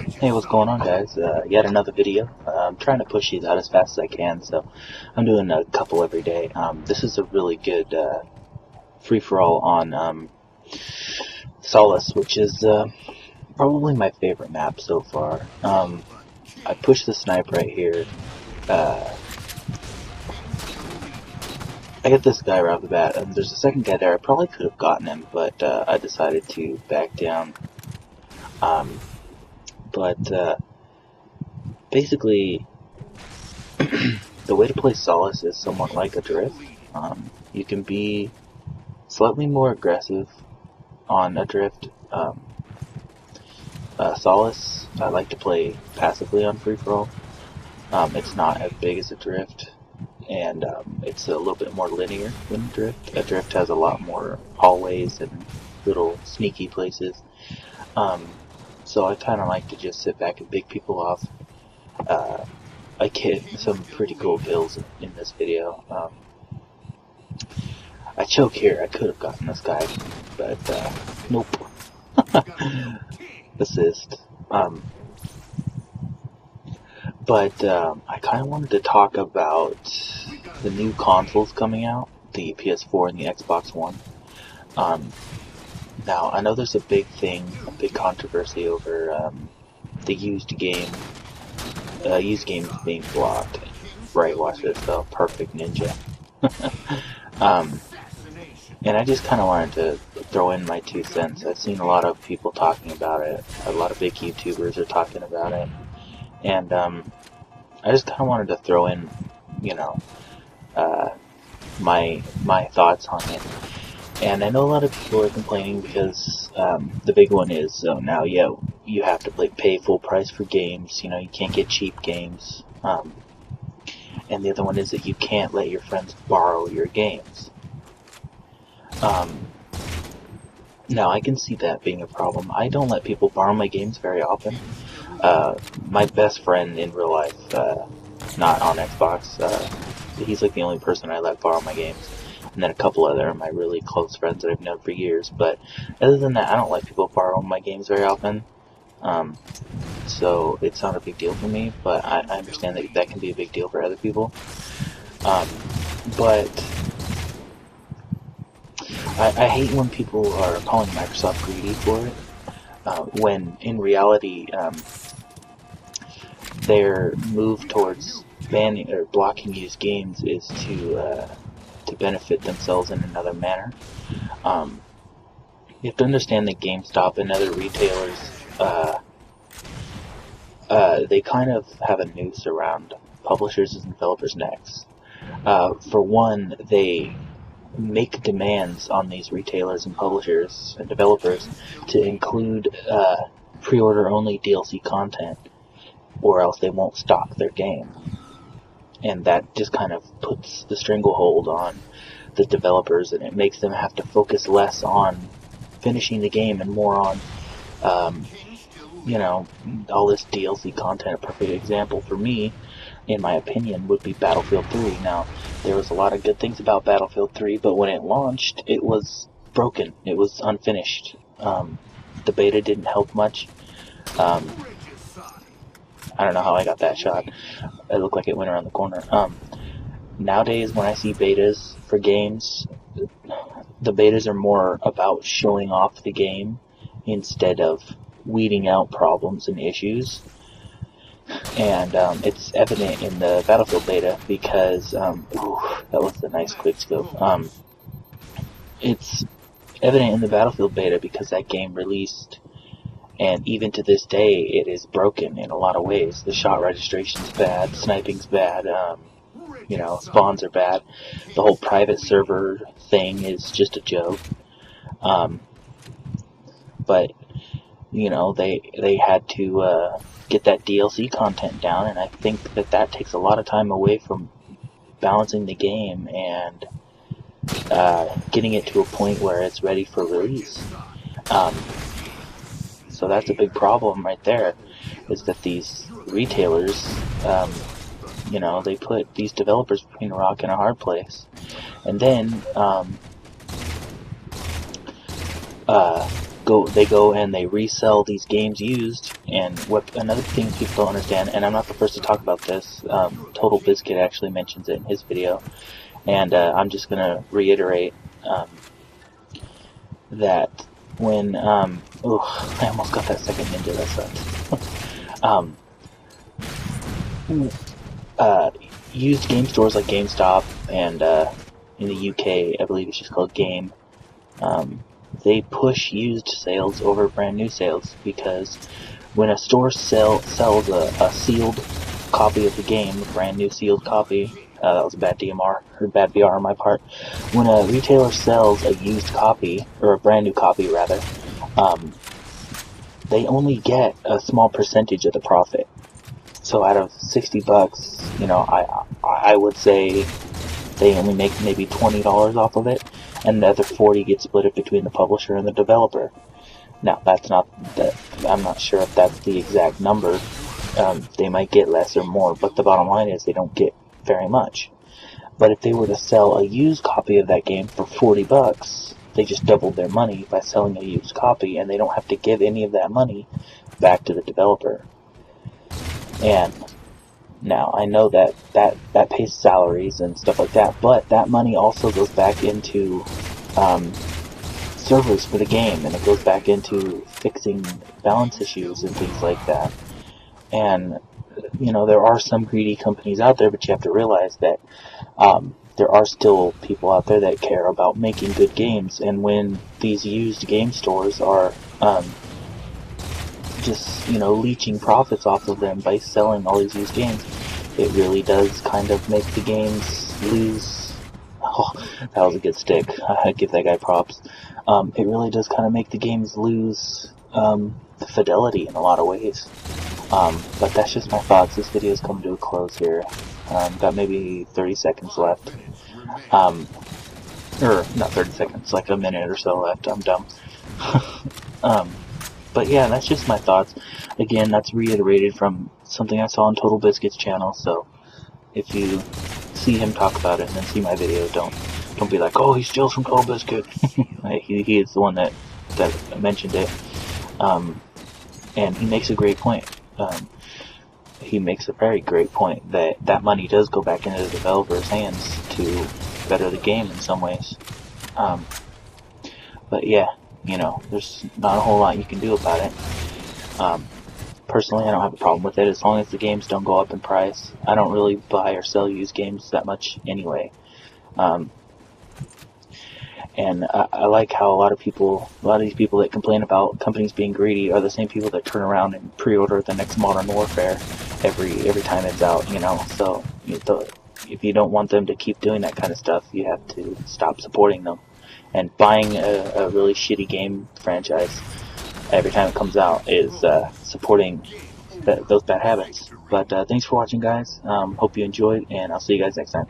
Hey, what's going on, guys? Yet another video. I'm trying to push these out as fast as I can, so I'm doing a couple every day. This is a really good free-for-all on Solace, which is probably my favorite map so far. I pushed the snipe right here. I get this guy right off the bat, and there's a second guy there. I probably could have gotten him, but I decided to back down. Basically, the way to play Solace is somewhat like a drift. You can be slightly more aggressive on a drift. Solace, I like to play passively on free-for-all. It's not as big as a drift, and it's a little bit more linear than a drift. A drift has a lot more hallways and little sneaky places. So I kind of like to just sit back and pick people off. I get some pretty cool kills in this video. I choke here. I could have gotten this guy, but nope. Assist. I kind of wanted to talk about the new consoles coming out, the PS4 and the Xbox One. Now, I know there's a big controversy over the used games being blocked. Right, watch this though. Perfect Ninja. And I just kind of wanted to throw in my 2 cents. I've seen a lot of people talking about it. A lot of big YouTubers are talking about it. And I just kind of wanted to throw in, you know, my thoughts on it. And I know a lot of people are complaining because the big one is now, yeah, you have to pay full price for games. You know, you can't get cheap games. And the other one is that you can't let your friends borrow your games. Now, I can see that being a problem. I don't let people borrow my games very often. My best friend in real life, not on Xbox, he's like the only person I let borrow my games. And then a couple other of my really close friends that I've known for years. But other than that, I don't let people borrow my games very often. So it's not a big deal for me, but I understand that that can be a big deal for other people. But I hate when people are calling Microsoft greedy for it, when in reality their move towards banning or blocking used games is to benefit themselves in another manner. You have to understand that GameStop and other retailers, they kind of have a noose around publishers and developers' necks. For one, they make demands on these retailers and publishers and developers to include pre-order only DLC content, or else they won't stock their game. And that just kind of puts the stranglehold on the developers, and it makes them have to focus less on finishing the game and more on, you know, all this DLC content. A perfect example for me, in my opinion, would be Battlefield 3. Now, there was a lot of good things about Battlefield 3, but when it launched, it was broken. It was unfinished. The beta didn't help much. I don't know how I got that shot. It looked like it went around the corner. Nowadays, when I see betas for games, the betas are more about showing off the game instead of weeding out problems and issues. And it's evident in the Battlefield beta because, ooh, that was a nice quick scope. It's evident in the Battlefield beta because that game released, and even to this day, it is broken in a lot of ways. The shot registration's bad, sniping's bad, you know, spawns are bad. The whole private server thing is just a joke. But, you know, they had to get that DLC content down, and I think that takes a lot of time away from balancing the game and getting it to a point where it's ready for release. So that's a big problem right there, is that these retailers, you know, they put these developers between a rock and a hard place. And then, they go and they resell these games used. And what another thing people don't understand, and I'm not the first to talk about this, Total Biscuit actually mentions it in his video, and I'm just gonna reiterate that when oh, I almost got that second ninja, that sucked. Used game stores like GameStop and in the UK, I believe it's just called Game. They push used sales over brand new sales, because when a store sells a sealed copy of the game, a brand new sealed copy, that was a bad DMR, or bad VR on my part. When a retailer sells a used copy, or a brand new copy rather, they only get a small percentage of the profit. So out of 60 bucks, you know, I would say they only make maybe $20 off of it, and the other 40 gets split between the publisher and the developer. Now, I'm not sure if that's the exact number. They might get less or more, but the bottom line is they don't get very much. But if they were to sell a used copy of that game for 40 bucks, they just doubled their money by selling a used copy, and they don't have to give any of that money back to the developer. And now, I know that pays salaries and stuff like that, but that money also goes back into servers for the game, and it goes back into fixing balance issues and things like that. And, you know, there are some greedy companies out there, but you have to realize that there are still people out there that care about making good games, and when these used game stores are just, you know, leeching profits off of them by selling all these used games, it really does kind of make the games lose. Oh, that was a good stick. I give that guy props. It really does kind of make the games lose the fidelity in a lot of ways. But that's just my thoughts. This video's coming to a close here. Got maybe 30 seconds left. Or not 30 seconds, like a minute or so left. I'm dumb. But yeah, that's just my thoughts. Again, that's reiterated from something I saw on Total Biscuit's channel, so if you see him talk about it and then see my video, don't be like, oh, he steals from Total Biscuit. he is the one that mentioned it. And he makes a great point. He makes a very great point that money does go back into the developer's hands to better the game in some ways. But yeah, you know, there's not a whole lot you can do about it. Personally, I don't have a problem with it as long as the games don't go up in price. I don't really buy or sell used games that much anyway. And I like how a lot of these people that complain about companies being greedy are the same people that turn around and pre-order the next Modern Warfare every time it's out, you know. So if you don't want them to keep doing that kind of stuff, you have to stop supporting them. And buying a really shitty game franchise every time it comes out is supporting those bad habits. But thanks for watching, guys. Hope you enjoyed, and I'll see you guys next time.